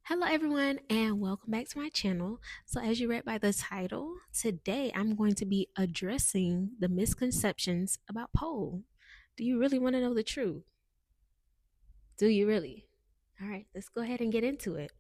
Hello, everyone, and welcome back to my channel. So, as you read by the title, today I'm going to be addressing the misconceptions about pole. Do you really want to know the truth? Do you really? All right, let's go ahead and get into it.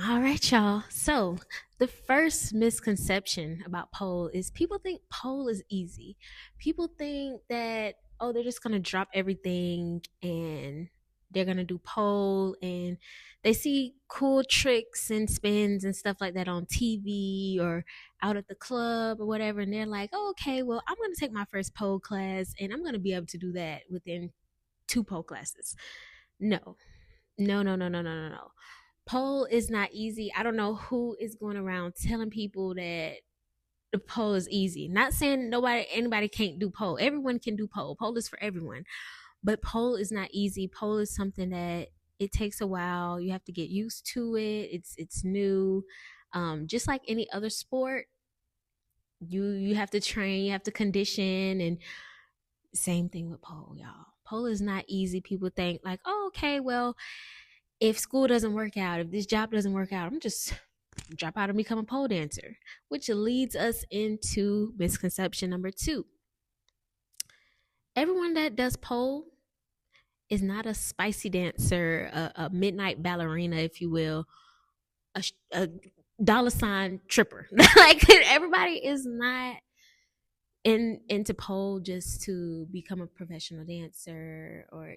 All right, y'all. So, the first misconception about pole is people think pole is easy. People think that, oh, they're just going to drop everything and they're going to do pole, and they see cool tricks and spins and stuff like that on TV or out at the club or whatever. And they're like, oh, okay, well, I'm going to take my first pole class and I'm going to be able to do that within two pole classes. No, no, no, no, no, no, no, no. Pole is not easy. I don't know who is going around telling people that the pole is easy. Not saying anybody can't do pole. Everyone can do pole. Pole is for everyone. But pole is not easy. Pole is something that it takes a while. You have to get used to it. It's new. Just like any other sport, you have to train, you have to condition, and same thing with pole, y'all. Pole is not easy. People think like, oh, okay, well, if school doesn't work out, if this job doesn't work out, I'm just drop out and become a pole dancer, which leads us into misconception number two. Everyone that does pole is not a spicy dancer, a midnight ballerina, if you will, a dollar sign tripper. Like everybody is not into pole just to become a professional dancer, or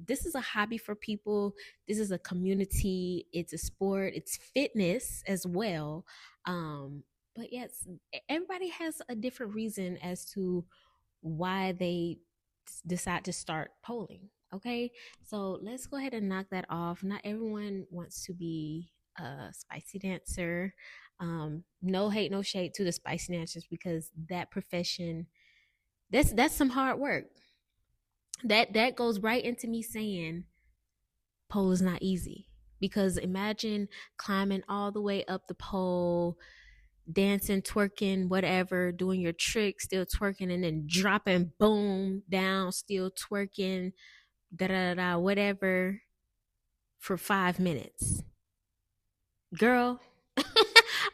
this is a hobby for people. This is a community, it's a sport, it's fitness as well. But yes, everybody has a different reason as to why they decide to start polling. Okay, so let's go ahead and knock that off. Not everyone wants to be a spicy dancer. No hate, no shade to the spicy dancers, because that profession, that's some hard work. That goes right into me saying pole is not easy, because imagine climbing all the way up the pole, dancing, twerking, whatever, doing your trick, still twerking, and then dropping, boom, down, still twerking, da da da, whatever, for 5 minutes. Girl,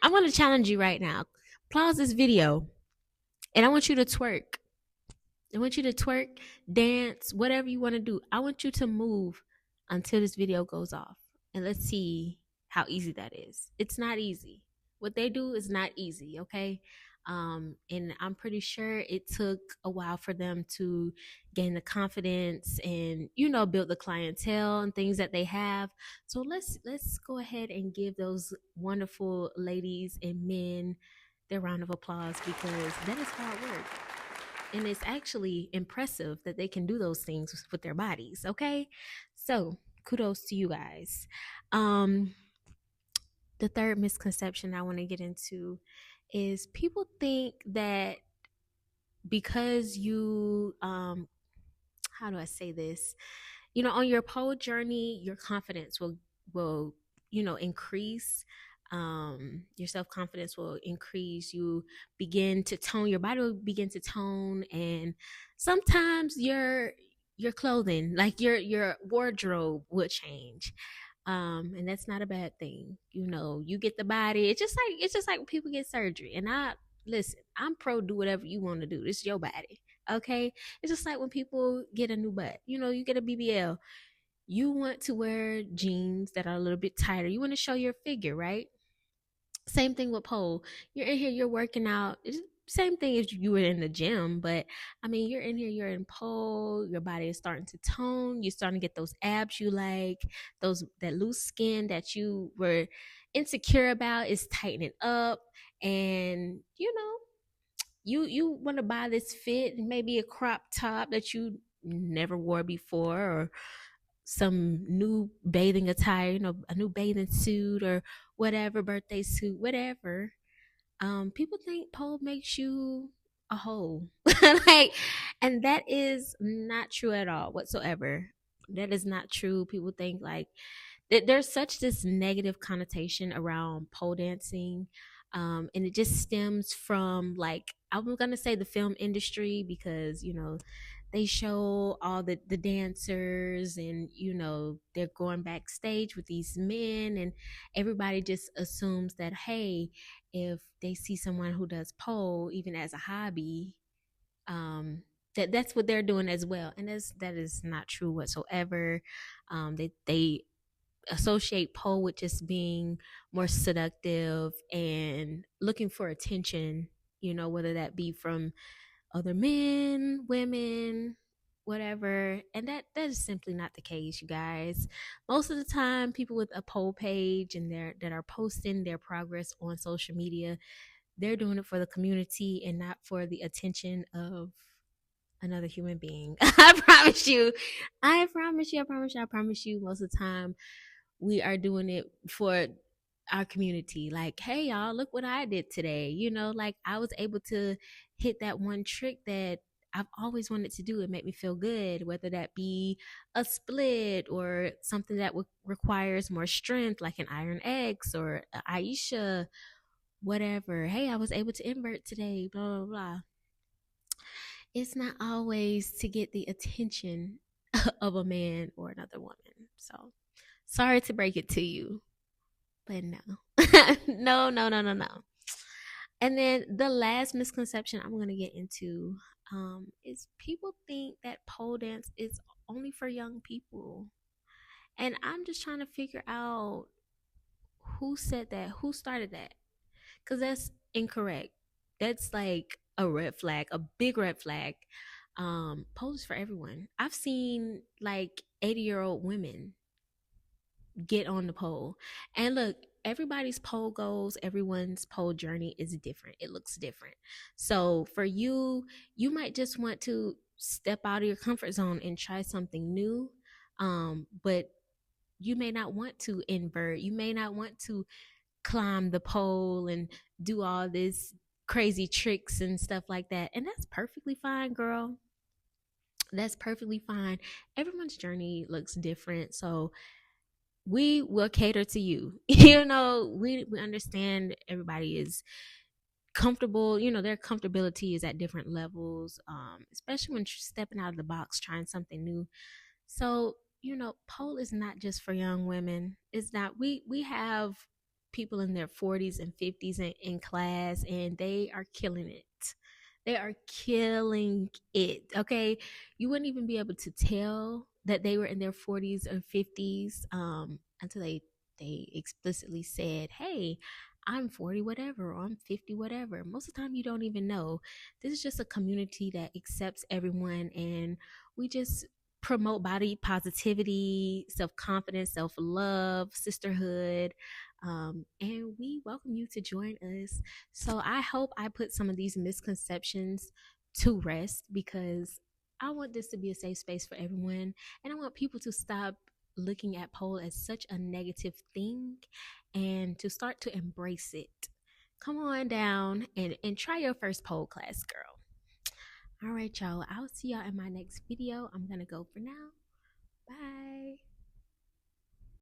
I'm going to challenge you right now. Pause this video and I want you to twerk. I want you to twerk, dance, whatever you want to do. I want you to move until this video goes off. And let's see how easy that is. It's not easy. What they do is not easy, okay? And I'm pretty sure it took a while for them to gain the confidence and build the clientele and things that they have. So let's go ahead and give those wonderful ladies and men their round of applause, because that is hard work, and it's actually impressive that they can do those things with their bodies. Okay, so kudos to you guys. um the third misconception I want to get into is people think that because you how do I say this, on your pole journey, your confidence will increase. Your self-confidence will increase. You begin to tone, your body will begin to tone, and sometimes your clothing, like your wardrobe, will change. And that's not a bad thing. You get the body. It's just like when people get surgery. And I listen, I'm pro do whatever you want to do. This is your body. Okay. It's just like when people get a new butt. You get a BBL. You want to wear jeans that are a little bit tighter. You want to show your figure, right? Same thing with pole. You're in here, you're working out. It's same thing as you were in the gym, but I mean, you're in here, you're in pole. Your body is starting to tone. You're starting to get those abs you like. Those that loose skin that you were insecure about is tightening up, and you want to buy this fit, maybe a crop top that you never wore before, or some new bathing attire, a new bathing suit or whatever, birthday suit, whatever, people think pole makes you a hoe. Like, and that is not true at all whatsoever. That is not true. People think like there's such this negative connotation around pole dancing, and it just stems from, like, I'm gonna say the film industry, because they show all the dancers, and they're going backstage with these men, and everybody just assumes that, hey, if they see someone who does pole even as a hobby, that's what they're doing as well, and that is not true whatsoever. They associate pole with just being more seductive and looking for attention, whether that be from other men, women, whatever. And that is simply not the case, you guys. Most of the time, people with a pole page and that are posting their progress on social media, they're doing it for the community and not for the attention of another human being. I promise you. I promise you. I promise you. I promise you. Most of the time, we are doing it for our community. Like, hey, y'all, look what I did today. Like, I was able to hit that one trick that I've always wanted to do. It made me feel good, whether that be a split or something that requires more strength, like an Iron X or a Aisha, whatever. Hey, I was able to invert today, blah, blah, blah. It's not always to get the attention of a man or another woman. So, sorry to break it to you, but no. No, no, no, no, no. And then the last misconception I'm going to get into, is people think that pole dance is only for young people. And I'm just trying to figure out who said that, who started that. Because that's incorrect. That's like a red flag, a big red flag. Pole is for everyone. I've seen like 80-year-old women get on the pole. And look, everybody's pole goals, everyone's pole journey is different. It looks different. So for you, you might just want to step out of your comfort zone and try something new. But you may not want to invert. You may not want to climb the pole and do all this crazy tricks and stuff like that. And that's perfectly fine, girl. That's perfectly fine. Everyone's journey looks different. So we will cater to you. We understand everybody is comfortable. Their comfortability is at different levels, especially when you're stepping out of the box, trying something new. So, pole is not just for young women. It's not. We have people in their 40s and 50s in class, and they are killing it. They are killing it. Okay. You wouldn't even be able to tell that they were in their 40s or 50s, until they explicitly said, hey, I'm 40 whatever, or I'm 50 whatever. Most of the time you don't even know. This is just a community that accepts everyone, and we just promote body positivity, self-confidence, self-love, sisterhood. And we welcome you to join us. So I hope I put some of these misconceptions to rest, because I want this to be a safe space for everyone. And I want people to stop looking at pole as such a negative thing and to start to embrace it. Come on down and try your first pole class, girl. All right, y'all. I'll see y'all in my next video. I'm going to go for now. Bye.